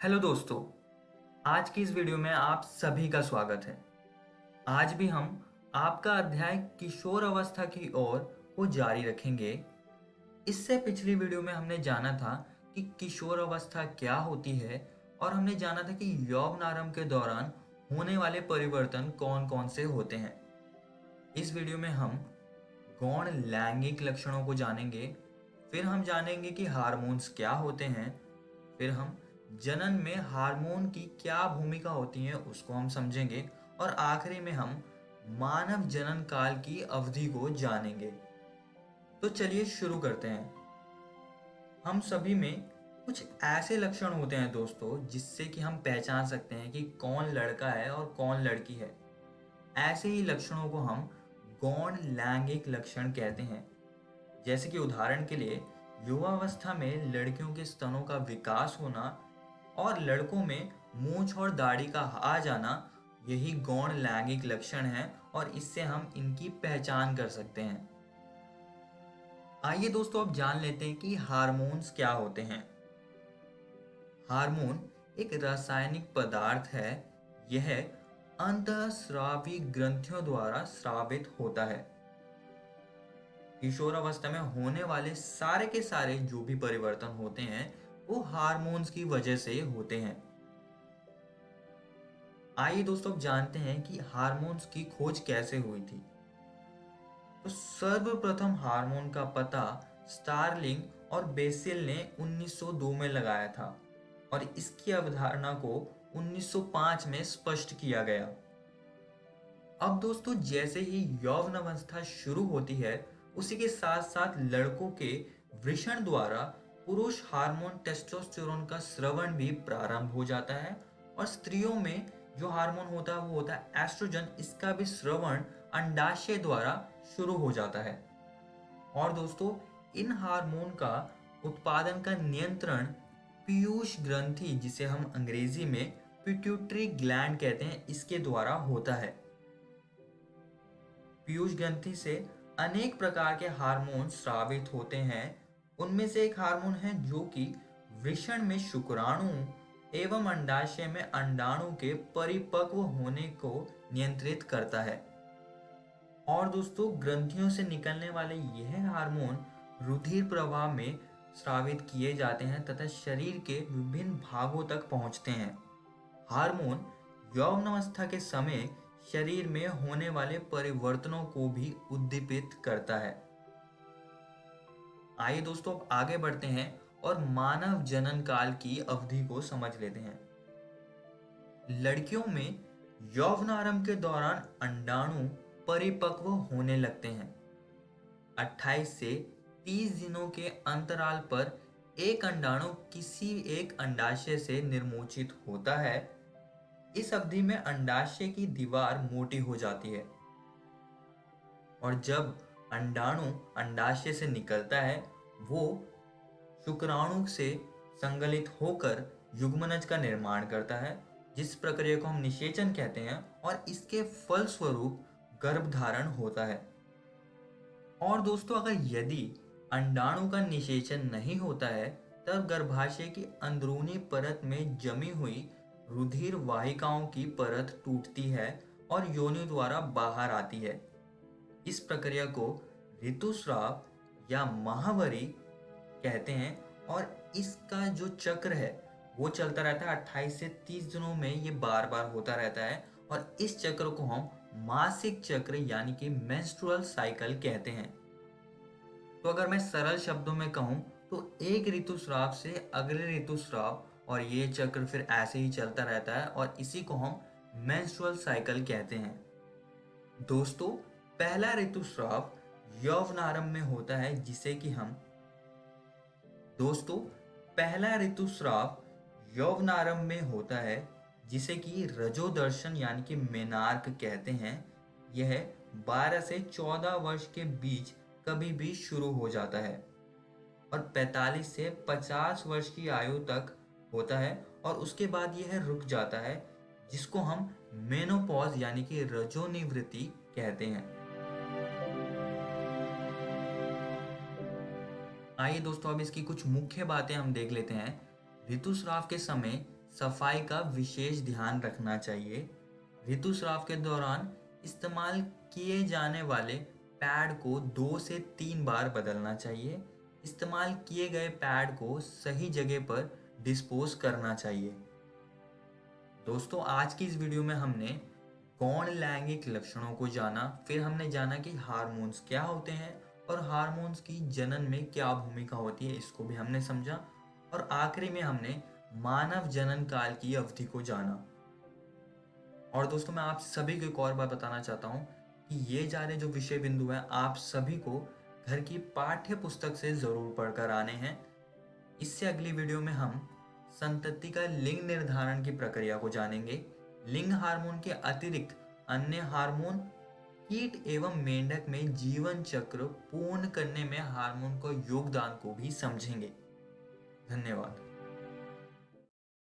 Hello दोस्तों। आज की इस वीडियो में आप सभी का स्वागत है। आज भी हम आपका अध्याय किशोर अवस्था की ओर को जारी रखेंगे। इससे पिछली वीडियो में हमने जाना था कि किशोर अवस्था क्या होती है और हमने जाना था कि यौवन आरंभ के दौरान होने वाले परिवर्तन कौन कौन से होते हैं। इस वीडियो में हम गौण लैंगिक लक्षणों को जानेंगे। फिर हम जानेंगे कि हार्मोन्स क्या होते हैं। फिर हम जनन में हार्मोन की क्या भूमिका होती है उसको हम समझेंगे। और आखिरी में हम मानव जनन काल की अवधि को जानेंगे। तो चलिए शुरू करते हैं। हम सभी में कुछ ऐसे लक्षण होते हैं दोस्तों जिससे कि हम पहचान सकते हैं कि कौन लड़का है और कौन लड़की है। ऐसे ही लक्षणों को हम गौण लैंगिक लक्षण कहते हैं। जैसे कि उदाहरण के लिए युवावस्था में लड़कियों के स्तनों का विकास होना और लड़कों में मूंछ और दाढ़ी का आ जाना, यही गौण लैंगिक लक्षण है और इससे हम इनकी पहचान कर सकते हैं। आइए दोस्तों अब जान लेते हैं कि हार्मोन्स क्या होते हैं। हार्मोन एक रासायनिक पदार्थ है। यह अंतःस्रावी ग्रंथियों द्वारा स्रावित होता है। किशोर अवस्था में होने वाले सारे के सारे जो भी परिवर्तन होते हैं वो हार्मोन्स की वजह से होते हैं। आइए दोस्तों अब जानते हैं कि हार्मोन्स की खोज कैसे हुई थी। तो सर्वप्रथम हार्मोन का पता स्टारलिंग और बेसिल ने 1902 में लगाया था और इसकी अवधारणा को 1905 में स्पष्ट किया गया। अब दोस्तों जैसे ही यौवन अवस्था शुरू होती है उसी के साथ साथ लड़कों के वृषण द्वारा पुरुष हार्मोन टेस्टोस्टेरोन का स्रवण भी प्रारंभ हो जाता है और स्त्रियों में जो हार्मोन होता है वो होता है एस्ट्रोजन। इसका भी स्रवण अंडाशय द्वारा शुरू हो जाता है। और दोस्तों इन हार्मोन का उत्पादन का नियंत्रण पीयूष ग्रंथि, जिसे हम अंग्रेजी में पिट्यूटरी ग्लैंड कहते हैं, इसके द्वारा होता है। पीयूष ग्रंथि से अनेक प्रकार के हार्मोन स्रावित होते हैं। उनमें से एक हार्मोन है जो कि वृषण में शुक्राणु एवं अंडाशय में अंडाणु के परिपक्व होने को नियंत्रित करता है। और दोस्तों ग्रंथियों से निकलने वाले यह हार्मोन रुधिर प्रवाह में स्रावित किए जाते हैं तथा शरीर के विभिन्न भागों तक पहुंचते हैं। हार्मोन यौवनावस्था के समय शरीर में होने वाले परिवर्तनों को भी उद्दीपित करता है। आइए दोस्तों अब आगे बढ़ते हैं और मानव जनन काल की अवधि को समझ लेते हैं। लड़कियों में यौवनारंभ के दौरान अंडाणु परिपक्व होने लगते हैं। 28 से 30 दिनों के अंतराल पर एक अंडाणु किसी एक अंडाशय से निर्मोचित होता है। इस अवधि में अंडाशय की दीवार मोटी हो जाती है और जब अंडाणु अंडाशय से निकलता है वो शुक्राणु से संगलित होकर युग्मनज का निर्माण करता है, जिस प्रक्रिया को हम निषेचन कहते हैं। और इसके फलस्वरूप गर्भधारण होता है। और दोस्तों अगर यदि अंडाणु का निषेचन नहीं होता है तब गर्भाशय की अंदरूनी परत में जमी हुई रुधिर वाहिकाओं की परत टूटती है और योनि द्वारा बाहर आती है। इस प्रक्रिया को ऋतुस्राव या माहवारी कहते हैं और इसका जो चक्र है वो चलता रहता है। 28 से 30 दिनों में ये बार बार होता रहता है और इस चक्र को हम मासिक चक्र यानी कि मेंस्ट्रुअल साइकिल कहते हैं। तो अगर मैं सरल शब्दों में कहूं तो एक ऋतुस्राव से अगले ऋतुस्राव और ये चक्र फिर ऐसे ही चलता रहता है और इसी को हम मेंस्ट्रुअल साइकिल कहते हैं। दोस्तों पहला ऋतुस्राव यौवनारंभ में होता है जिसे कि हम दोस्तों पहला ऋतुस्राव यौवनारंभ में होता है जिसे कि रजोदर्शन यानी कि मेनार्क कहते हैं। यह 12 से 14 वर्ष के बीच कभी भी शुरू हो जाता है और 45 से 50 वर्ष की आयु तक होता है और उसके बाद यह रुक जाता है, जिसको हम मेनोपॉज यानी कि रजोनिवृत्ति कहते हैं। आइए दोस्तों अब इसकी कुछ मुख्य बातें हम देख लेते हैं। ऋतुस्राव के समय सफाई का विशेष ध्यान रखना चाहिए। ऋतुस्राव के दौरान इस्तेमाल किए जाने वाले पैड को 2 से 3 बार बदलना चाहिए। इस्तेमाल किए गए पैड को सही जगह पर डिस्पोज करना चाहिए। दोस्तों, आज की इस वीडियो में हमने गौण लैंगिक लक्षणों को जाना, फिर हमने जाना कि हार्मोन्स क्या होते हैं और हार्मोन्स की जनन में क्या भूमिका होती है, इसको भी हमने समझा, और आखिरी में हमने मानव जनन काल की अवधि को जाना। और दोस्तों, मैं आप सभी को एक और बात बताना चाहता हूँ कि ये सारे जो विषय बिंदु हैं आप सभी को घर की पाठ्य पुस्तक से ज़रूर पढ़कर आने हैं। इससे अगली वीडियो में हम संतति का लिंग निर्धारण की प्रक्रिया को जानेंगे। लिंग हार्मोन के अतिरिक्त अन्य हार्मोन, कीट एवं मेंढक में जीवन चक्र पूर्ण करने में हार्मोन को योगदान को भी समझेंगे। धन्यवाद।